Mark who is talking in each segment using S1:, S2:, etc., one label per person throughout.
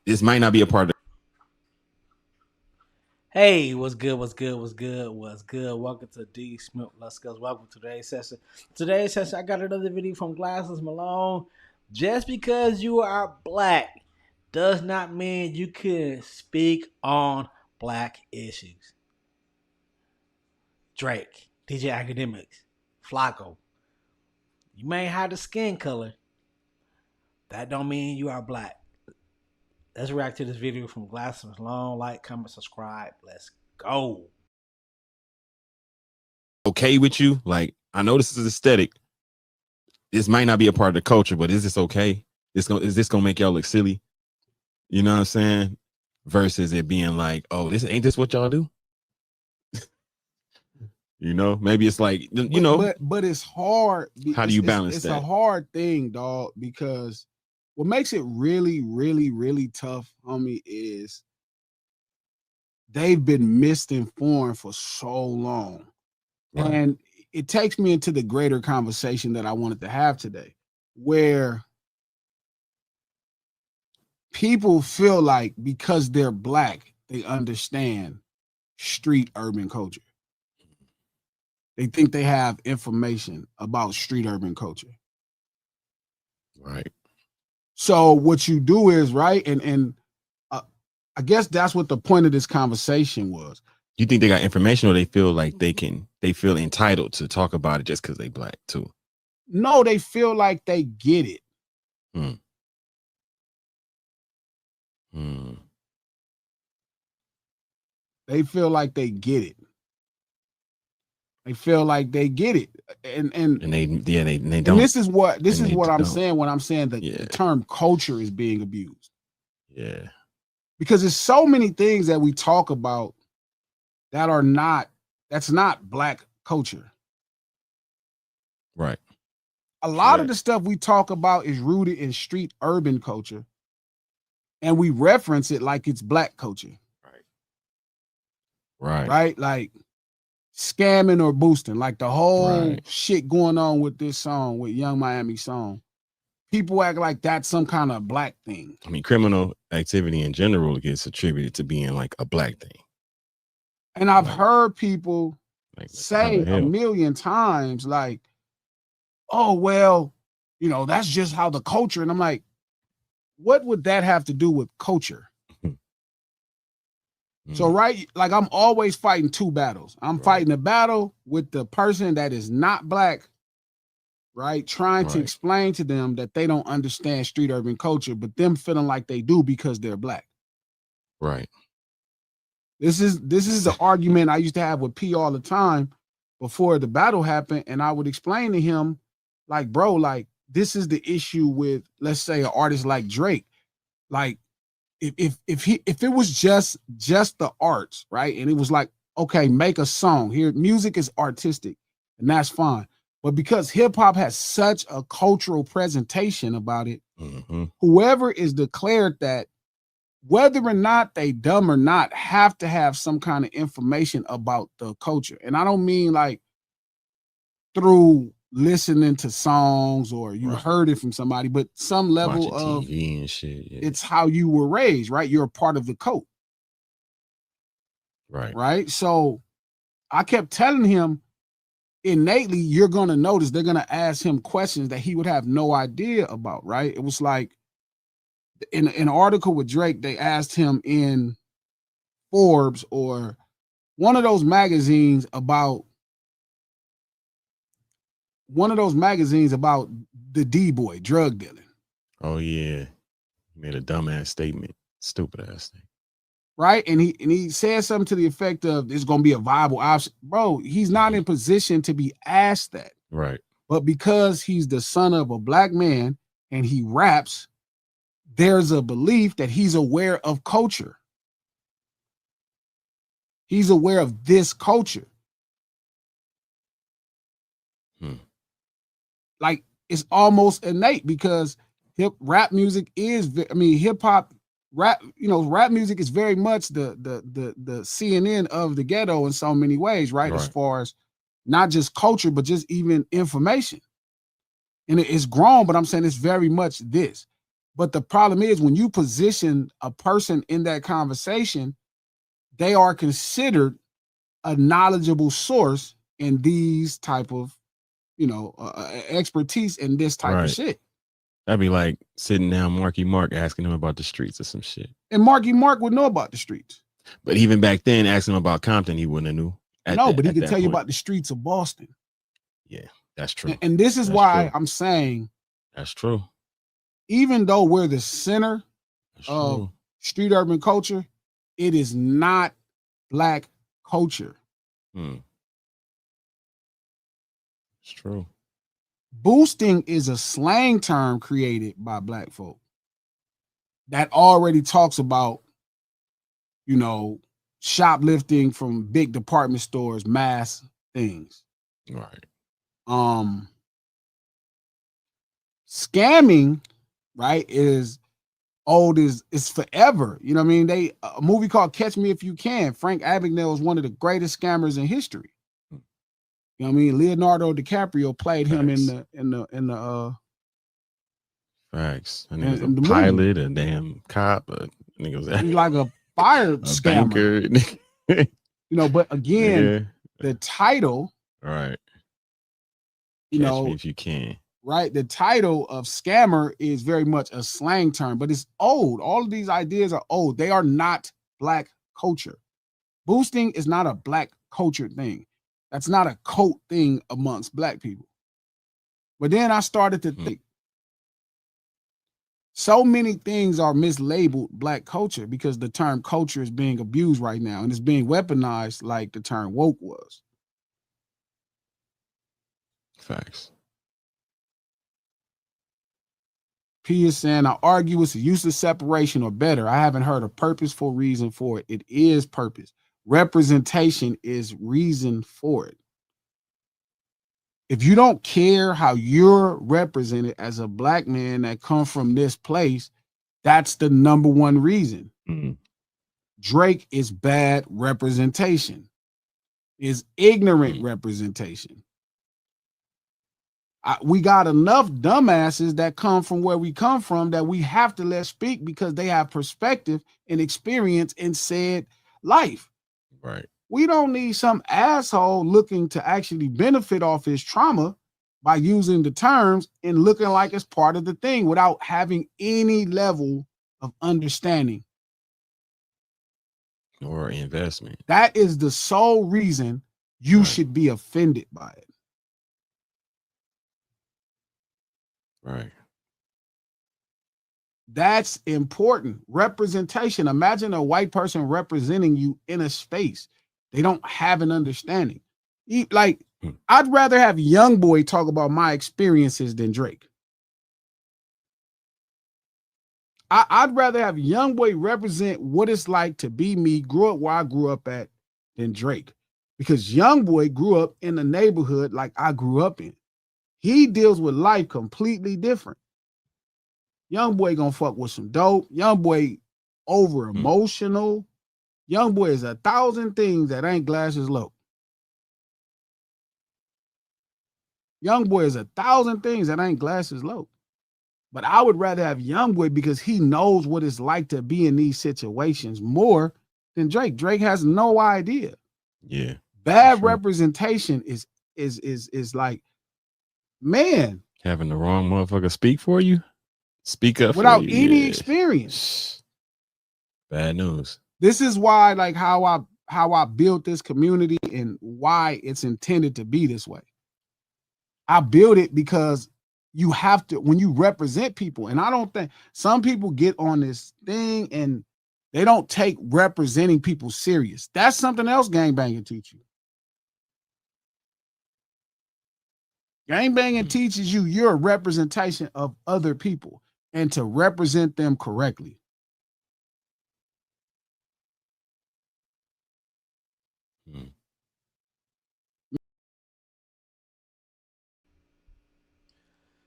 S1: this might not be a part of
S2: Hey, what's good? What's good? What's good? What's good? Welcome to D Smith Let's Go. Welcome to today's session. Today's session, I got another video from Glasses Malone. Just because you are black does not mean you can speak on black issues. Drake, DJ Academics, Flacco. You may have the skin color. That don't mean you are black. Let's react to this video from Glasses Malone. Like, comment, subscribe. Let's go.
S1: okay with you. Like, I know this is aesthetic. This might not be a part of the culture, but is this okay? Is this gonna make y'all look silly? You know what I'm saying? Versus it being like, oh, this ain't this what y'all do? You know, maybe it's like,
S3: but it's hard.
S1: How do you balance
S3: it's
S1: that?
S3: It's a hard thing, dog, because what makes it really, really, really tough, homie, is they've been misinformed for so long. Right. And it takes me into the greater conversation that I wanted to have today, where people feel like because they're black, they understand street urban culture. They think they have information about street urban culture.
S1: Right.
S3: So what you do is, right, and I guess that's what the point of this conversation was.
S1: You think they got information, or they feel like they feel entitled to talk about it just because they black too?
S3: No, they feel like they get it. They feel like they get it. They feel like they get it, and
S1: they don't.
S3: And this is what I'm saying when I'm saying that the term culture is being abused.
S1: Yeah,
S3: because there's so many things that we talk about that's not black culture.
S1: Right.
S3: A lot of the stuff we talk about is rooted in street urban culture, and we reference it like it's black culture. Right. Like scamming or boosting, like the whole shit going on with this song, with Young Miami song. People act like that's some kind of black thing.
S1: I mean, criminal activity in general gets attributed to being like a black thing.
S3: And I've heard people say a million times, like, oh, well, you know, that's just how the culture. And I'm like, what would that have to do with culture? So, right, like I'm always fighting two battles. I'm fighting a battle with the person that is not black, right? Trying to explain to them that they don't understand street urban culture, but them feeling like they do because they're black.
S1: Right.
S3: This is the argument I used to have with P all the time before the battle happened. And I would explain to him, like, bro, like, this is the issue with, let's say, an artist like Drake. Like, if it was just the arts, right? And it was like, okay, make a song here. Music is artistic, and that's fine. But because hip hop has such a cultural presentation about it, whoever is declared that, whether or not they dumb or not, have to have some kind of information about the culture. And I don't mean like through listening to songs or you heard it from somebody, but some level of
S1: TV and shit. Yeah.
S3: It's how you were raised, right? You're a part of the code. Right. So I kept telling him, innately, you're going to notice they're going to ask him questions that he would have no idea about, right? It was like in an article with Drake, they asked him in Forbes or one of those magazines about the D-boy drug dealing.
S1: Oh yeah, he made a dumbass statement, stupid ass thing.
S3: Right, and he said something to the effect of it's going to be a viable option. Bro, he's not in position to be asked that.
S1: Right.
S3: But because he's the son of a black man and he raps, there's a belief that he's aware of culture. He's aware of this culture. Like, it's almost innate because rap music is, hip hop, rap music is very much the CNN of the ghetto in so many ways, right? As far as not just culture, but just even information. And it's grown, but I'm saying it's very much this. But the problem is when you position a person in that conversation, they are considered a knowledgeable source in these type of, expertise in this type of shit.
S1: That'd be like sitting down Marky Mark asking him about the streets or some shit.
S3: And Marky Mark would know about the streets.
S1: But even back then, asking him about Compton, he wouldn't have knew.
S3: But he could tell you about the streets of Boston.
S1: Yeah, that's true.
S3: And this is why I'm saying
S1: that's true.
S3: Even though we're the center of street urban culture, it is not Black culture.
S1: It's true.
S3: Boosting is a slang term created by Black folk that already talks about, shoplifting from big department stores, mass things.
S1: Right.
S3: Scamming, right, is old is forever. You know what I mean? A movie called Catch Me If You Can. Frank Abagnale is one of the greatest scammers in history. You know what I mean? Leonardo DiCaprio played him in the
S1: Facts. And he was a pilot, a damn cop,
S3: he's like a fire scammer. Banker. But again, the title,
S1: right?
S3: Catch me
S1: if you can.
S3: Right, the title of scammer is very much a slang term, but it's old. All of these ideas are old. They are not Black culture. Boosting is not a Black culture thing. That's not a cult thing amongst Black people. But then I started to think, so many things are mislabeled Black culture because the term culture is being abused right now and it's being weaponized like the term woke was.
S1: Facts.
S3: P is saying, I argue it's a useless separation or better. I haven't heard a purposeful reason for it. It is purpose. Representation is reason for it. If you don't care how you're represented as a Black man that comes from this place, that's the number one reason. Drake is bad representation, is ignorant representation. We got enough dumbasses that come from where we come from that we have to let speak because they have perspective and experience in said life.
S1: Right.
S3: We don't need some asshole looking to actually benefit off his trauma by using the terms and looking like it's part of the thing without having any level of understanding
S1: or investment.
S3: That is the sole reason you should be offended by it.
S1: Right.
S3: That's important. Representation. Imagine a white person representing you in a space. They don't have an understanding. I'd rather have YoungBoy talk about my experiences than Drake. I'd rather have YoungBoy represent what it's like to be me, grow up where I grew up at, than Drake. Because YoungBoy grew up in a neighborhood like I grew up in. He deals with life completely different. YoungBoy gonna fuck with some dope. YoungBoy over emotional. YoungBoy is 1,000 things that ain't Glasses Low. YoungBoy is 1,000 things that ain't Glasses Low. But I would rather have YoungBoy because he knows what it's like to be in these situations more than Drake. Drake has no idea.
S1: Yeah.
S3: Bad representation is like, man,
S1: having the wrong motherfucker speak for you, speak up
S3: without
S1: for you.
S3: any experience.
S1: Bad news.
S3: This is why, like, how I built this community and why it's intended to be this way. I built it because you have to, when you represent people, and I don't think some people get on this thing and they don't take representing people serious. That's something else gangbanging teach you. Gangbanging teaches you you're a representation of other people and to represent them correctly.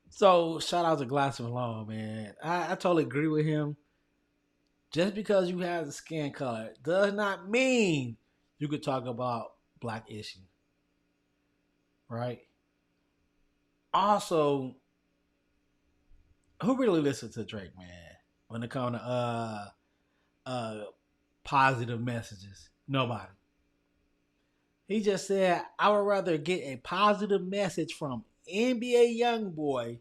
S2: So shout out to Glass Malone, man. I totally agree with him. Just because you have the skin color does not mean you could talk about black issues. Right? Also, who really listens to Drake, man? When it comes to positive messages, nobody. He just said, I would rather get a positive message from NBA YoungBoy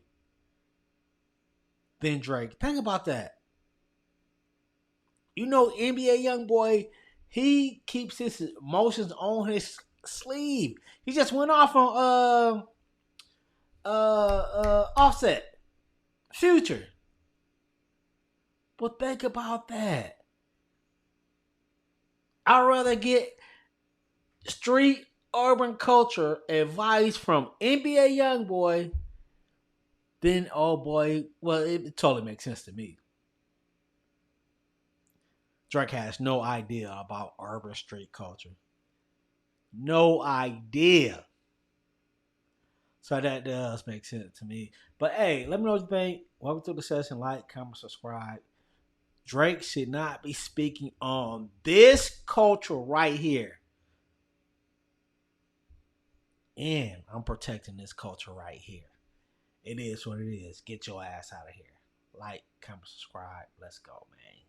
S2: than Drake. Think about that. You know, NBA YoungBoy, he keeps his emotions on his sleeve. He just went off on Offset, Future. But think about that. I'd rather get street urban culture advice from NBA YoungBoy than oh boy. Well, it totally makes sense to me. Drake has no idea about urban street culture. No idea. So that does make sense to me. But hey, let me know what you think. Welcome to the session. Like, comment, subscribe. Drake should not be speaking on this culture right here. And I'm protecting this culture right here. It is what it is. Get your ass out of here. Like, comment, subscribe. Let's go, man.